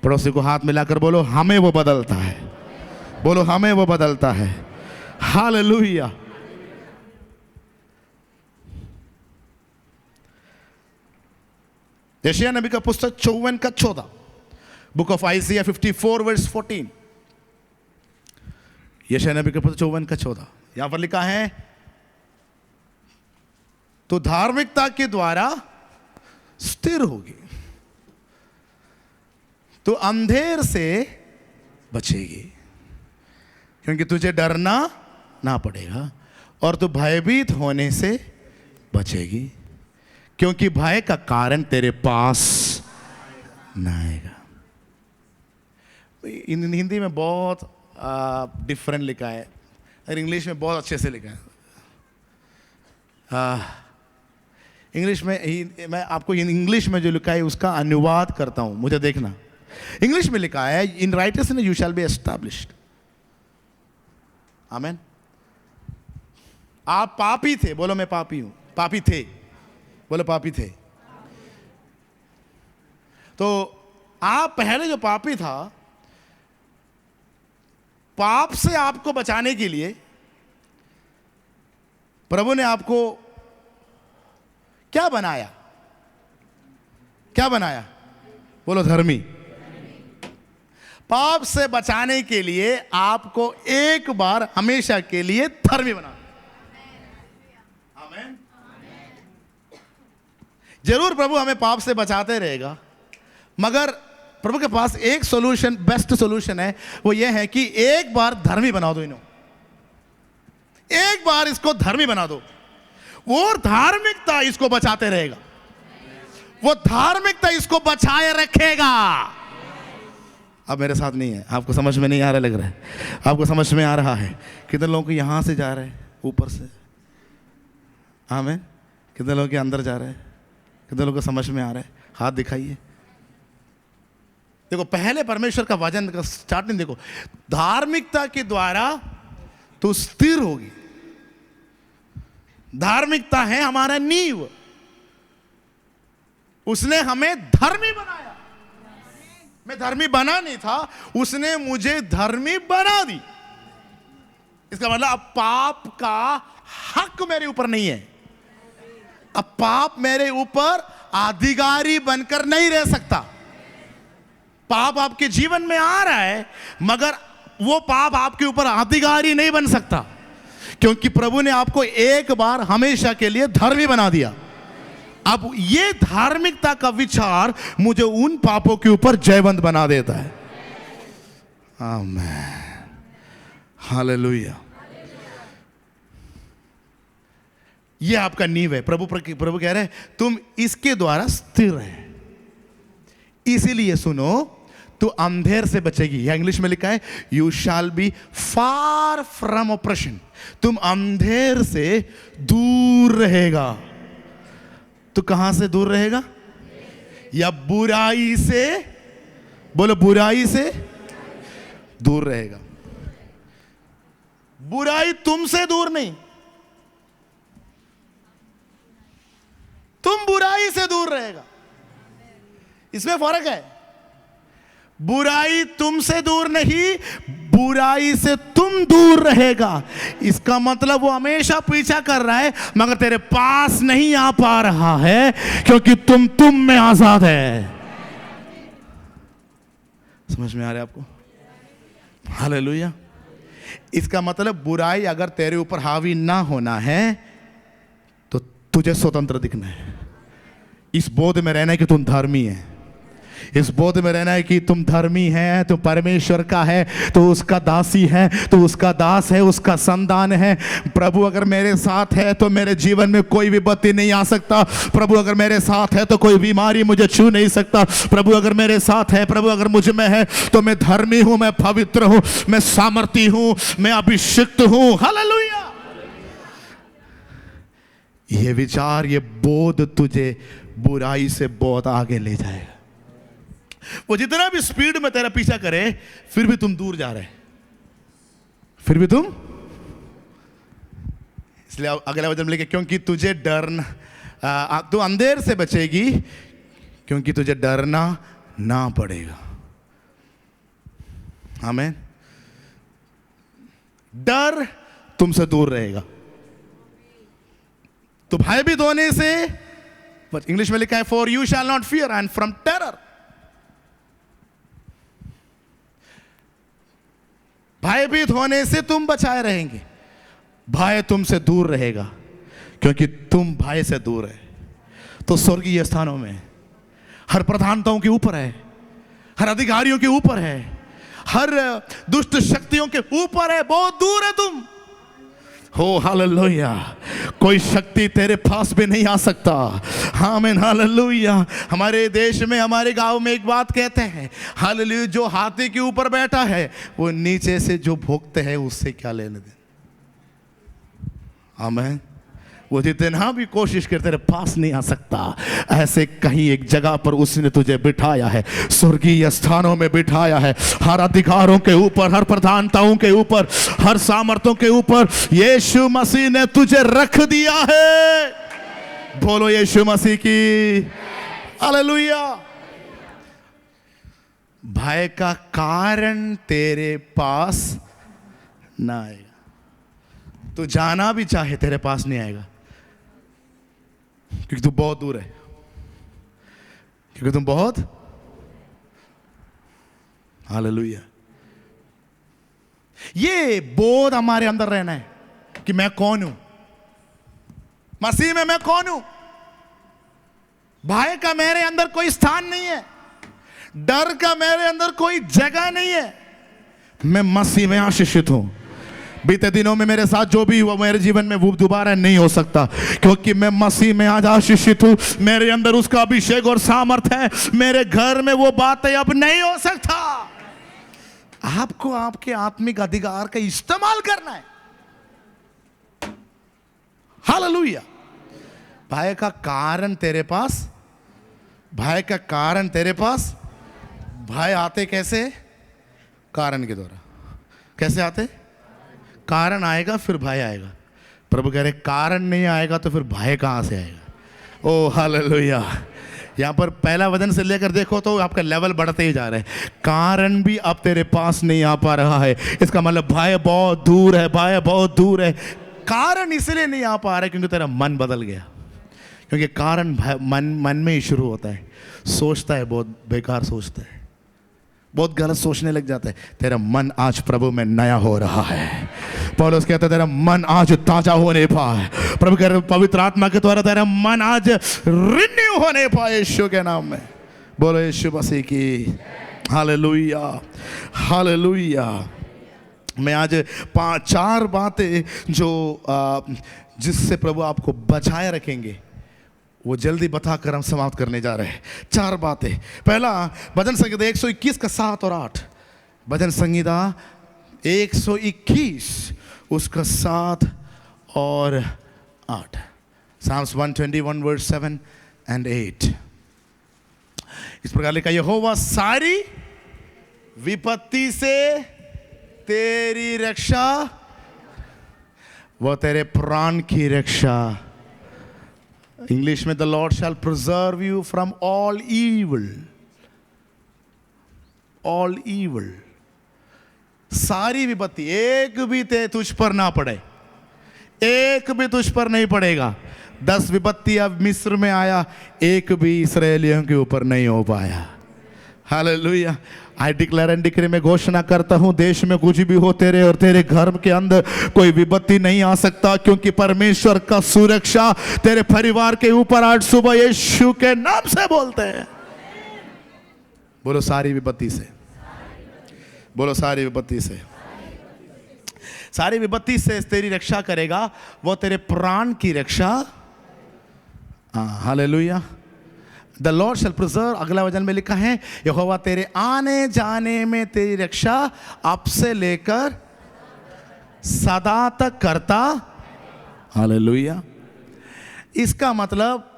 पड़ोसी को हाथ मिलाकर बोलो, हमें वो बदलता है। बोलो, हमें वो बदलता है। हालेलुया। यशायाह नबी का पुस्तक 54 का 14, बुक ऑफ आइजिया 54 वर्स 14। यशायाह नबी का पुस्तक 54 का 14, यहां पर लिखा है, तो धार्मिकता के द्वारा स्थिर होगी, तो अंधेर से बचेगी, क्योंकि तुझे डरना ना पड़ेगा, और तू भयभीत होने से बचेगी, क्योंकि भय का कारण तेरे पास ना आएगा। हिंदी में बहुत डिफरेंट लिखा है और इंग्लिश में बहुत अच्छे से लिखा है। इंग्लिश में मैं आपको इंग्लिश में जो लिखा है उसका अनुवाद करता हूं, मुझे देखना। इंग्लिश में लिखा है, in writers in you shall be established. आमीन। आप पापी थे, बोलो मैं पापी हूं। पापी थे, बोलो पापी थे। तो आप पहले जो पापी था, पाप से आपको बचाने के लिए प्रभु ने आपको क्या बनाया? क्या बनाया? बोलो धर्मी। पाप से बचाने के लिए आपको एक बार हमेशा के लिए धर्मी बना। आमीन। जरूर प्रभु हमें पाप से बचाते रहेगा, मगर प्रभु के पास एक सॉल्यूशन, बेस्ट सॉल्यूशन है, वो ये है कि एक बार धर्मी बना दो इन्हों। एक बार इसको धर्मी बना दो, वो धार्मिकता इसको बचाते रहेगा, वो धार्मिकता इसको बचाए रखेगा। अब मेरे साथ नहीं है, आपको समझ में नहीं आ रहा, लग रहा है आपको समझ में आ रहा है। कितने लोगों को यहां से जा रहे हैं ऊपर से, आमीन। कितने लोगों के अंदर जा रहे हैं, कितने लोगों को समझ में आ रहा है, हाथ दिखाइए। देखो पहले परमेश्वर का वचन का स्टार्टिंग देखो, धार्मिकता के द्वारा तो स्थिर होगी। धार्मिकता है हमारा नींव, उसने हमें धर्मी बनाया। मैं धर्मी बना नहीं था, उसने मुझे धर्मी बना दी। इसका मतलब अब पाप का हक मेरे ऊपर नहीं है, अब पाप मेरे ऊपर अधिकारी बनकर नहीं रह सकता। पाप आपके जीवन में आ रहा है, मगर वो पाप आपके ऊपर अधिकारी नहीं बन सकता, क्योंकि प्रभु ने आपको एक बार हमेशा के लिए धर्मी बना दिया। अब ये धार्मिकता का विचार मुझे उन पापों के ऊपर जयवंत बना देता है। आमीन, हालेलुया। ये आपका नींव है। प्रभु कह रहे हैं तुम इसके द्वारा स्थिर है, इसीलिए सुनो, तू अंधेर से बचेगी। या इंग्लिश में लिखा है you shall B far from operation, तुम अंधेर से दूर रहेगा। तो कहां से दूर रहेगा? या बुराई से, बोलो बुराई से दूर रहेगा। बुराई तुमसे दूर नहीं, तुम बुराई से दूर रहेगा। इसमें फर्क है। बुराई तुमसे दूर नहीं, बुराई से तुम दूर रहेगा। इसका मतलब वो हमेशा पीछा कर रहा है, मगर तेरे पास नहीं आ पा रहा है, क्योंकि तुम में आजाद है। समझ में आ रहा है आपको? हालेलुया। इसका मतलब बुराई अगर तेरे ऊपर हावी ना होना है तो तुझे स्वतंत्र दिखना है। इस बोध में रहना है कि तुम धर्मी है, इस बोध में रहना है कि तुम धर्मी है, तुम परमेश्वर का है, तो उसका दासी है, तो उसका दास है, उसका संतान है। प्रभु अगर मेरे साथ है तो मेरे जीवन में कोई विपत्ति नहीं आ सकता। प्रभु अगर मेरे साथ है तो कोई बीमारी मुझे छू नहीं सकता। प्रभु अगर मेरे साथ है, प्रभु अगर मुझ में है, तो मैं धर्मी हूं, मैं पवित्र हूं, मैं सामर्थी हूं, मैं अभिषिक्त हूं। हालेलुया। ये विचार, ये बोध तुझे बुराई से बहुत आगे ले जाएगा। वो जितना भी स्पीड में तेरा पीछा करे, फिर भी तुम दूर जा रहे, फिर भी तुम। इसलिए अगला वचन लिखे, क्योंकि तुझे डरना, तू अंधेर से बचेगी क्योंकि तुझे डरना ना पड़ेगा। आमीन। डर तुमसे दूर रहेगा। तो भयभीत होने से, इंग्लिश में लिखा है for you shall not fear and from terror. भयभीत होने से तुम बचाए रहेंगे, भय तुमसे दूर रहेगा, क्योंकि तुम भय से दूर है। तो स्वर्गीय स्थानों में हर प्रधानताओं के ऊपर है, हर अधिकारियों के ऊपर है, हर दुष्ट शक्तियों के ऊपर है, बहुत दूर है तुम। हो हालेलुया। कोई शक्ति तेरे पास भी नहीं आ सकता। आमीन, हालेलुया। हमारे देश में, हमारे गांव में एक बात कहते हैं, हालेलुया, जो हाथी के ऊपर बैठा है वो नीचे से जो भोगते हैं उससे क्या लेने दें। आमीन। वो जितना भी कोशिश कर तेरे पास नहीं आ सकता। ऐसे कहीं एक जगह पर उसने तुझे बिठाया है, स्वर्गीय स्थानों में बिठाया है, हर अधिकारों के ऊपर, हर प्रधानताओं के ऊपर, हर सामर्थ्यों के ऊपर यीशु मसीह ने तुझे रख दिया है। बोलो यीशु मसीह की हालेलुया। भय का कारण तेरे पास ना आएगा। तू जाना भी चाहे तेरे पास नहीं आएगा, क्योंकि तू बहुत दूर है, क्योंकि तुम बहुत। हालेलुया। ये बोध हमारे अंदर रहना है कि मैं कौन हूं, मसीह में मैं कौन हूं। भय का मेरे अंदर कोई स्थान नहीं है, डर का मेरे अंदर कोई जगह नहीं है। मैं मसीह में आशीषित हूं, बीते दिनों में मेरे साथ जो भी हुआ मेरे जीवन में वो दोबारा नहीं हो सकता, क्योंकि मैं मसीह में आज आशीषित हूँ। मेरे अंदर उसका अभिषेक और सामर्थ है। मेरे घर में वो बातें अब नहीं हो सकता। आपको आपके आत्मिक अधिकार का इस्तेमाल करना है। हालेलुया। भय का कारण तेरे पास, भय का कारण तेरे पास। भय आते कैसे? कारण के द्वारा। कैसे आते? कारण आएगा फिर भय आएगा। प्रभु कह रहे कारण नहीं आएगा तो फिर भय कहां से आएगा? ओ हालेलुया। यहां पर पहला वचन से लेकर देखो तो आपका लेवल बढ़ते ही जा रहा है। कारण भी अब तेरे पास नहीं आ पा रहा है, इसका मतलब भय बहुत दूर है, भय बहुत दूर है। कारण इसलिए नहीं आ पा रहा है क्योंकि तेरा मन बदल गया। क्योंकि कारण मन में ही शुरू होता है। सोचता है, बहुत बेकार सोचता है, बहुत गलत सोचने लग जाता है। तेरा मन आज प्रभु में नया हो रहा है। पौलुस कहता है तेरा मन आज ताजा होने पाए। प्रभु कह रहे पवित्र आत्मा के द्वारा तेरा मन आज रिन्यू होने पाए यीशु के नाम में। बोलो यीशु मसीह की हालेलुया, हालेलुया। मैं आज 5-4 बातें जो जिससे प्रभु आपको बचाए रखेंगे वो जल्दी बताकर हम समाप्त करने जा रहे हैं। 4 बातें। पहला, भजन संहिता 121 का 7 और 8। भजन संहिता 121 उसका 7 और 8। Psalms 121 verse 7 and 8 इस प्रकार लिखा, यहोवा सारी विपत्ति से तेरी रक्षा, वो तेरे प्राण की रक्षा। इंग्लिश में the Lord shall preserve you from all evil. All evil, सारी विपत्ति, एक भी तुझ पर ना पड़े, एक भी तुझ पर नहीं पड़ेगा। 10 विपत्ति अब मिस्र में आया, एक भी इस्राएलियों के ऊपर नहीं हो पाया। Hallelujah. I declare and decree में घोषणा करता हूं, देश में कुछ भी हो, तेरे और तेरे घर के अंदर कोई विपत्ति नहीं आ सकता, क्योंकि परमेश्वर का सुरक्षा तेरे परिवार के ऊपर आज सुबह यीशु के नाम से बोलते हैं। बोलो सारी विपत्ति से, बोलो सारी विपत्ति से। सारी विपत्ति से तेरी रक्षा करेगा, वो तेरे प्राण की रक्षा। हालेलुया। द लॉर्ड शैल प्रिजर्व, अगला वचन में लिखा है, यहोवा तेरे आने जाने में तेरी रक्षा अब से लेकर सदा तक करता। हालेलुया। इसका मतलब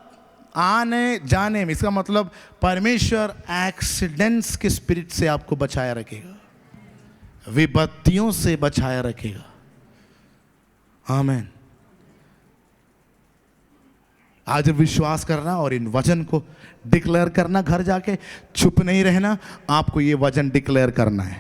आने जाने में, इसका मतलब परमेश्वर एक्सीडेंट्स के स्पिरिट से आपको बचाया रखेगा, विपत्तियों से बचाया रखेगा। आमीन। आज विश्वास करना और इन वचन को डिक्लेयर करना, घर जाके चुप नहीं रहना, आपको ये वचन डिक्लेयर करना है,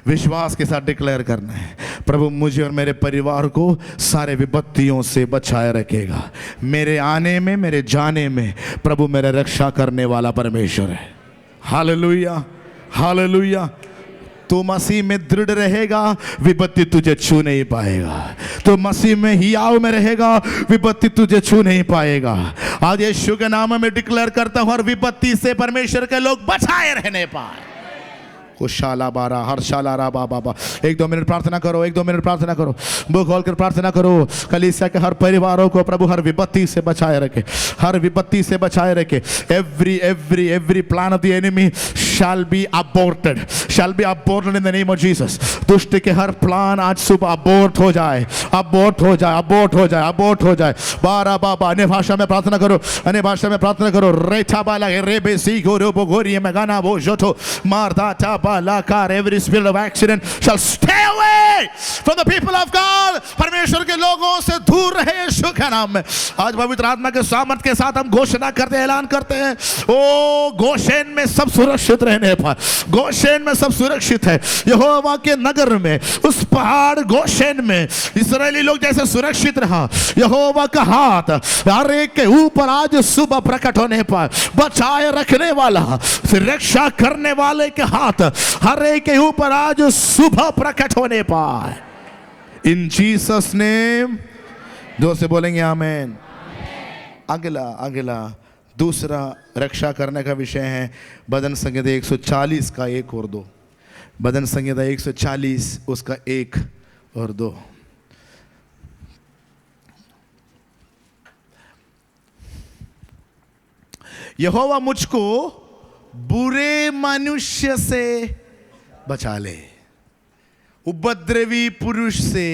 विश्वास के साथ डिक्लेयर करना है। प्रभु मुझे और मेरे परिवार को सारे विपत्तियों से बचाए रखेगा। मेरे आने में, मेरे जाने में प्रभु मेरा रक्षा करने वाला परमेश्वर है। Hallelujah, hallelujah. तो मसीह में दृढ़ रहेगा, विपत्ति तुझे छू नहीं पाएगा। तो मसीह में हियाव में रहेगा, विपत्ति तुझे छू नहीं पाएगा। आज यीशु के नाम में डिक्लेयर करता हूं, हर विपत्ति से परमेश्वर के लोग बचाए रहने पाए। शाला बारा हर शाला रा बाबा। 1-2 मिनट प्रार्थना करो, 1-2 मिनट प्रार्थना करो, मुंह खोलकर प्रार्थना करो। कलीसिया के हर परिवारों को प्रभु हर विपत्ति से बचाए रखे, हर विपत्ति से बचाए रखे। Every plan of the enemy shall be aborted, shall be aborted in the name of Jesus। दुष्ट के हर प्लान आज सुबह अबोर्ट हो जाए, अबोर्ट हो जाए, अबोर्ट हो जाए, अबोर्ट हो जाए। बारा बाबा, अन्य भाषा में प्रार्थना करो, अन्य भाषा में प्रार्थना करो। रेठा बाला रेबे सी गोरो बोगोरी में गाना वो जोतो मारता ता बाला कार। Every spirit of accident shall stay away from the people of God। परमेश्वर के लोगों से दूर रहे यीशु के नाम में। आज पवित्र आत्मा के सामर्थ के साथ हम घोषणा करते हैं, ऐलान करते हैं, ओ गोशेन में सब सुरक्षित रहने पर, गोशेन में सब सुरक्षित है। यहोवा के नगर में, उस पहाड़ गोशेन में इस्राएली लोग जैसे सुरक्षित रहा, यहोवा का हाथ हर एक के ऊपर आज सुबह प्रकट होने पर, बचाए रखने वाला, रक्षा करने वाले के हाथ हर एक के ऊपर आज सुबह प्रकट होने पर, इन जीसस नेम। जो से बोलेंगे आमीन। अगला दूसरा रक्षा करने का विषय है भजन संहिता 140 का 1 और 2। भजन संहिता 140 उसका 1 और 2। यहोवा मुझको बुरे मनुष्य से बचा ले, उपद्रवी पुरुष से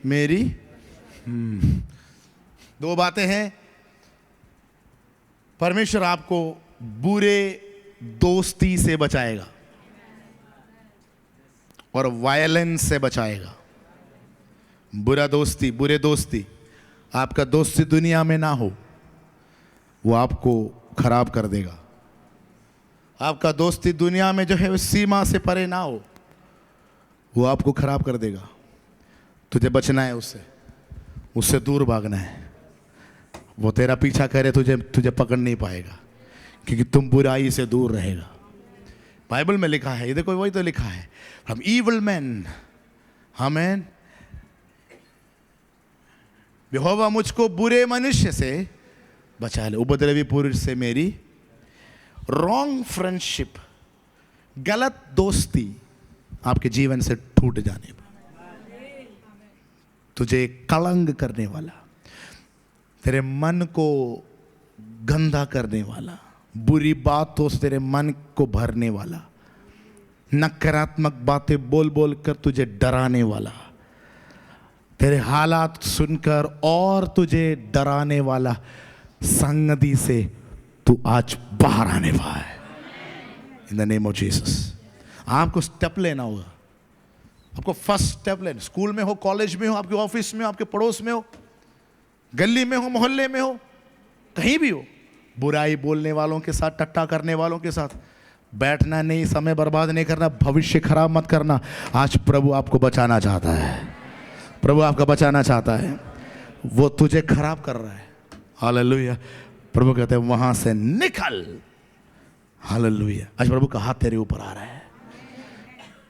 मेरी 2 बातें हैं। परमेश्वर आपको बुरे दोस्ती से बचाएगा और वायलेंस से बचाएगा। बुरा दोस्ती, बुरे दोस्ती, आपका दोस्ती दुनिया में ना हो, वो आपको खराब कर देगा। आपका दोस्ती दुनिया में जो है सीमा से परे ना हो, वो आपको खराब कर देगा। तुझे बचना है उससे, उससे दूर भागना है। वो तेरा पीछा करे तुझे पकड़ नहीं पाएगा, क्योंकि तुम बुराई से दूर रहेगा। बाइबल में लिखा है, ये देखो वही तो लिखा है, फ्रॉम इविल मैन, आमीन। यहोवा मुझको बुरे मनुष्य से बचा ले, उपद्रवी पुरुष से मेरी रॉन्ग फ्रेंडशिप, गलत दोस्ती आपके जीवन से टूट जाने पर, तुझे कलंक करने वाला, तेरे मन को गंदा करने वाला, बुरी बातों से तेरे मन को भरने वाला, नकारात्मक बातें बोल बोल कर तुझे डराने वाला, तेरे हालात सुनकर और तुझे डराने वाला संगति से तू आज बाहर आने वाला है, in the name of Jesus. आपको स्टेप लेना होगा, आपको फर्स्ट स्टेप लेना। स्कूल में हो, कॉलेज में हो, आपके ऑफिस में हो, आपके पड़ोस में हो, गली में हो, मोहल्ले में हो, कहीं भी हो, बुराई बोलने वालों के साथ, टट्टा करने वालों के साथ बैठना नहीं, समय बर्बाद नहीं करना, भविष्य खराब मत करना। आज प्रभु आपको बचाना चाहता है, प्रभु आपका बचाना चाहता है। वो तुझे खराब कर रहा है, हालेलुया। प्रभु कहते हैं वहां से निकल, हालेलुया। आज प्रभु का हाथ तेरे ऊपर आ रहा है।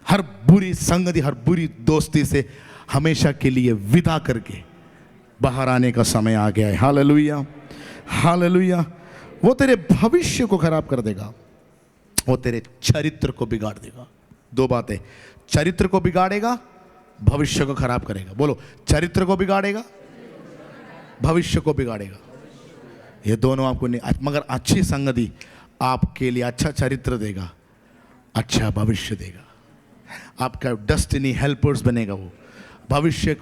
हर बुरी संगति, हर बुरी दोस्ती से हमेशा के लिए विदा करके बाहर आने का समय आ गया है, हालेलुया, हालेलुया। वो तेरे भविष्य को खराब कर देगा, वो तेरे चरित्र को बिगाड़ देगा। 2 बातें, चरित्र को बिगाड़ेगा, भविष्य को खराब करेगा। बोलो, चरित्र को बिगाड़ेगा, भविष्य को बिगाड़ेगा। ये दोनों आपको नहीं, मगर अच्छी संगति आपके लिए अच्छा चरित्र देगा, अच्छा भविष्य देगा। आपका डेस्टिनी हेल्पर्स बनेगा, वो भविष्य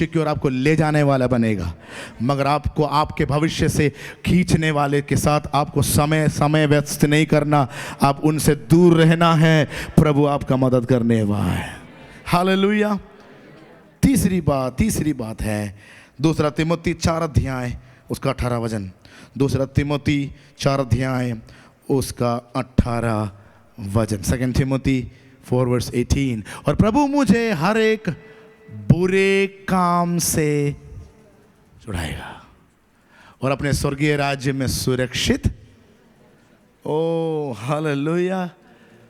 की ओर आपको ले जाने वाला बनेगा। मगर आपको आपके भविष्य से खींचने वाले के साथ आपको समय व्यस्त नहीं करना, आप उनसे दूर रहना है। प्रभु आपका मदद करने वाला है, हालेलुया। तीसरी बात है 2 तिमोथी 4 अध्याय उसका 18 वचन। 2 तिमोथी 4 अध्याय उसका 18 वचन। 2 तिमोथी 4:18। और प्रभु मुझे हर एक बुरे काम से छुड़ाएगा और अपने स्वर्गीय राज्य में सुरक्षित, ओ हालेलुया,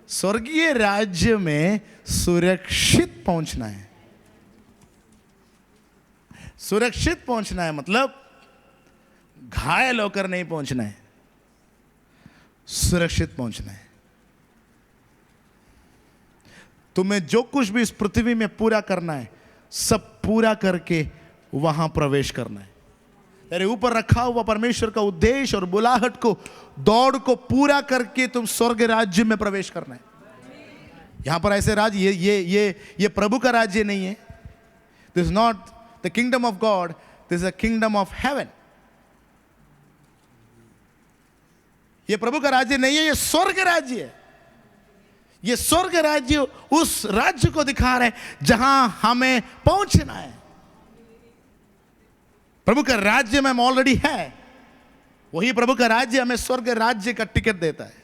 स्वर्गीय राज्य में सुरक्षित पहुंचना है। सुरक्षित पहुंचना है मतलब घायल होकर नहीं पहुंचना है, सुरक्षित पहुंचना है। तुम्हें जो कुछ भी इस पृथ्वी में पूरा करना है, सब पूरा करके वहां प्रवेश करना है। तेरे ऊपर रखा हुआ परमेश्वर का उद्देश्य और बुलाहट को, दौड़ को पूरा करके तुम स्वर्ग राज्य में प्रवेश करना है। यहां पर ऐसे राज्य, ये प्रभु का राज्य नहीं है। This is not the kingdom of God, this is the kingdom of haven. ये प्रभु का राज्य नहीं है, ये स्वर्ग राज्य है। ये स्वर्ग राज्य उस राज्य को दिखा रहे हैं जहां हमें पहुंचना है। प्रभु का राज्य में हम ऑलरेडी है, वही प्रभु का राज्य हमें स्वर्ग राज्य का टिकट देता है।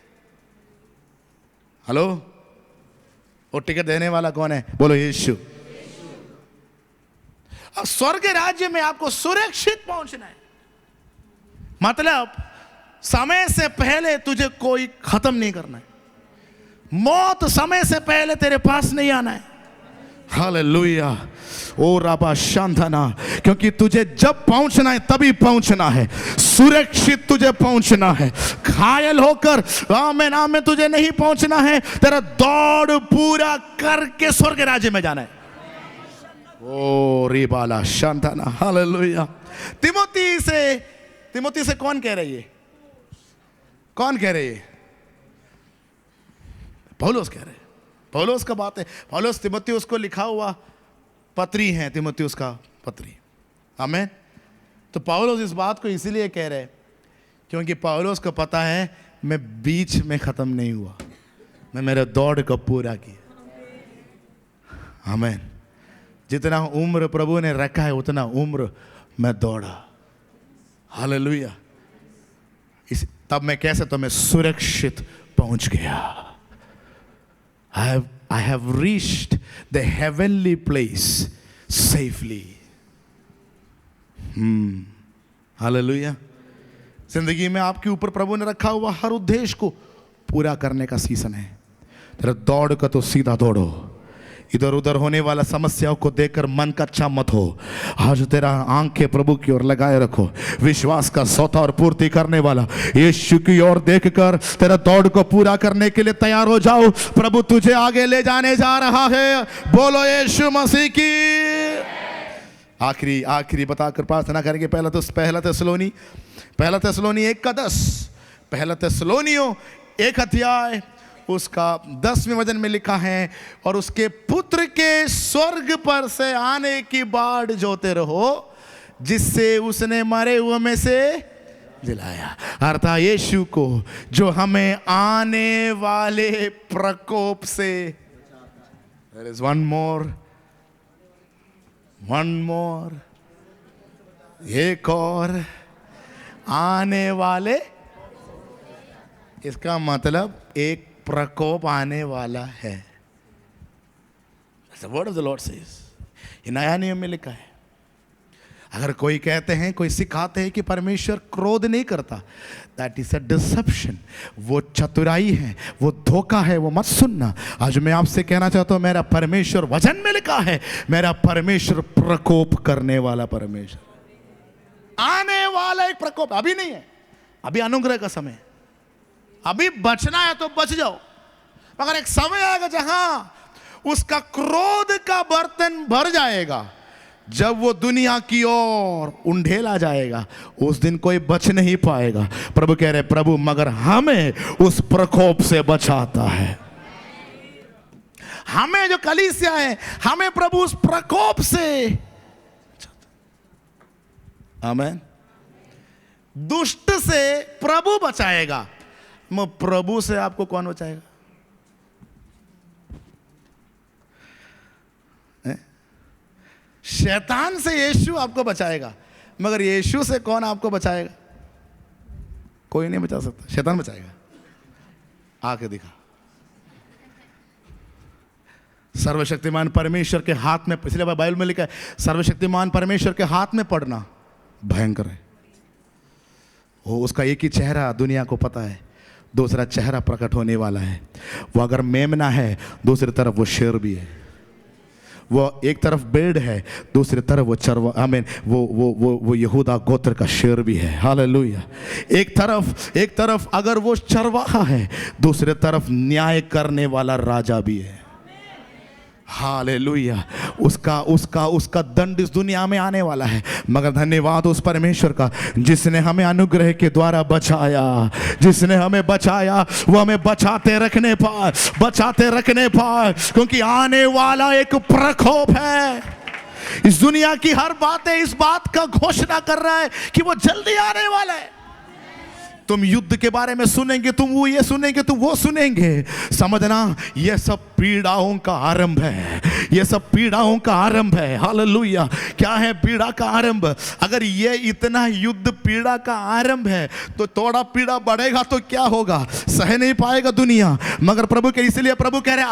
हेलो, वो टिकट देने वाला कौन है? बोलो यीशु। अब स्वर्ग राज्य में आपको सुरक्षित पहुंचना है, मतलब समय से पहले तुझे कोई खत्म नहीं करना है। मौत समय से पहले तेरे पास नहीं आना है, हालेलुया। ओ राबा शांधना, क्योंकि तुझे जब पहुंचना है तभी पहुंचना है, सुरक्षित तुझे पहुंचना है। घायल होकर आमेन आमेन तुझे नहीं पहुंचना है, तेरा दौड़ पूरा करके स्वर्ग राज्य में जाना है। ओ रे बाला शांताना, हालेलुया। तिमोथी से कौन कह रही है? कौन कह रही है? पौलुस कह रहे हैं। पौलुस का बात है। पौलुस तिमोथियुस को लिखा हुआ पत्री है, तिमोथियुस का पत्री। आमीन। तो पौलुस इस बात को इसीलिए कह रहे हैं क्योंकि पौलुस को पता है मैं बीच में खत्म नहीं हुआ, मैं मेरे दौड़ को पूरा किया। आमीन। जितना उम्र प्रभु ने रखा है उतना उम्र मैं दौड़ा। हालेलुया। तब मैं कैसे, तो मैं सुरक्षित पहुंच गया। I have reached the heavenly place safely. Hallelujah. जिंदगी में आपके ऊपर प्रभु ने रखा हुआ हर उद्देश्य को पूरा करने का सीजन है। तेरा दौड़ का तो सीधा दौड़ो। इधर उधर होने वाला समस्याओं को देखकर मन का अच्छा मत हो। आज तेरा आंखें प्रभु की ओर लगाए रखो। विश्वास का सौदा और पूर्ति करने वाला यीशु की ओर देखकर तेरा दौड़ को पूरा करने के लिए तैयार हो जाओ। प्रभु तुझे आगे ले जाने जा रहा है। बोलो यीशु मसीह की। आखिरी बताकर प्रार्थना करेंगे। पहला थिस्सलुनी 1:10। पहला थिस्सलुनियों 1 अध्याय उसका 10वें वचन में लिखा है, और उसके पुत्र के स्वर्ग पर से आने की बाट जोते रहो जिससे उसने मरे हुए में से जिलाया। अर्थात यीशु को जो हमें आने वाले प्रकोप से, there is one more, एक और आने वाले, इसका मतलब एक प्रकोप आने वाला है। That's the word of the Lord says. ये नया नियम में लिखा है। अगर कोई कहते हैं, कोई सिखाते हैं कि परमेश्वर क्रोध नहीं करता, दैट इज अ डिसेप्शन। वो चतुराई है, वो धोखा है, वो मत सुनना। आज मैं आपसे कहना चाहता हूं, मेरा परमेश्वर, वचन में लिखा है, मेरा परमेश्वर प्रकोप करने वाला परमेश्वर। आने वाला एक प्रकोप अभी नहीं है, अभी अनुग्रह का समय है। अभी बचना है तो बच जाओ, मगर एक समय आएगा जहां उसका क्रोध का बर्तन भर जाएगा। जब वो दुनिया की ओर उंडेला जाएगा, उस दिन कोई बच नहीं पाएगा। प्रभु कह रहे, प्रभु मगर हमें उस प्रकोप से बचाता है। हमें जो कलीसिया है, हमें प्रभु उस प्रकोप से, आमीन। दुष्ट से प्रभु बचाएगा। प्रभु से आपको कौन बचाएगा? शैतान से यीशु आपको बचाएगा, मगर यीशु से कौन आपको बचाएगा? कोई नहीं बचा सकता, शैतान बचाएगा। आके दिखा। सर्वशक्तिमान परमेश्वर के हाथ में, इसलिए बाइबल में लिखा है, सर्वशक्तिमान परमेश्वर के हाथ में पड़ना भयंकर है। वो उसका एक ही चेहरा दुनिया को पता है, दूसरा चेहरा प्रकट होने वाला है। वो अगर मेमना है, दूसरी तरफ वो शेर भी है। वो एक तरफ बेड़ है, दूसरी तरफ वो चरवा, आमीन, वो यहूदा गोत्र का शेर भी है। हालेलुया। एक तरफ अगर वो चरवाहा है, दूसरी तरफ न्याय करने वाला राजा भी है। हालेलुया। उसका दंड इस दुनिया में आने वाला है, मगर धन्यवाद उस परमेश्वर का जिसने हमें अनुग्रह के द्वारा बचाया। जिसने हमें बचाया वो हमें बचाते रखने पाए, क्योंकि आने वाला एक प्रकोप है। इस दुनिया की हर बातें इस बात का घोषणा कर रहा है कि वो जल्दी आने वाला है। तुम युद्ध के बारे में सुनेंगे, तुम वो ये सुनेंगे, तुम वो सुनेंगे। समझना, ये सब पीड़ाओं का आरंभ है। ये सब पीड़ाओं का आरंभ है। हालेलुया। क्या है पीड़ा का आरंभ? अगर ये इतना युद्ध पीड़ा का आरंभ है, तो थोड़ा पीड़ा बढ़ेगा तो क्या होगा? सह नहीं पाएगा दुनिया। मगर प्रभु के, इसलिए प्रभु कह रहे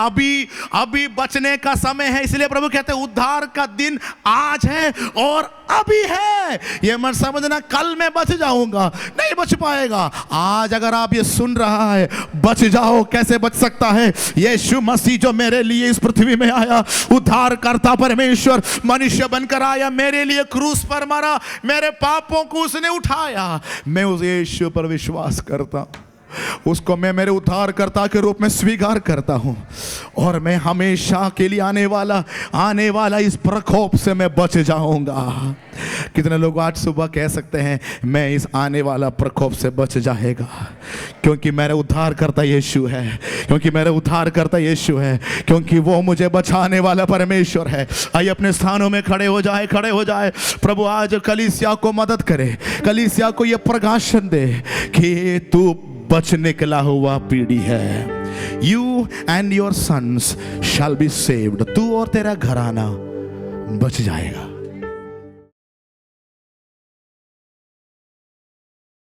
अभी बचने का समय है। इसलिए प्रभु कहते हैं उद्धार का दिन आज है और अभी है। ये मत समझना कल मैं बच जाऊंगा, नहीं बच पाएगा। आज अगर आप ये सुन रहा है, बच जाओ। कैसे बच सकता है? यीशु मसीह जो मेरे लिए इस पृथ्वी में आया, उद्धार करता परमेश्वर मनुष्य बनकर आया, मेरे लिए क्रूस पर मरा, मेरे पापों को उसने उठाया। मैं उस यीशु पर विश्वास करता हूं। उसको मैं मेरे उद्धारकर्ता के रूप में स्वीकार करता हूँ, और मैं हमेशा के लिए आने वाला इस प्रकोप से मैं बच जाऊंगा। कितने लोग आज सुबह कह सकते हैं मैं इस आने वाला प्रकोप से बच जाएगा, क्योंकि मेरा उद्धारकर्ता यीशु है, क्योंकि मेरा उद्धारकर्ता यीशु है, क्योंकि वो मुझे बचाने वाला परमेश्वर है। आइए अपने स्थानों में खड़े हो जाए। प्रभु आज कलीसिया को मदद करे, कलीसिया को ये प्रकाशन दे कि तू बच निकला हुआ पीढ़ी है। You and your sons shall be saved. तू और तेरा घराना बच जाएगा।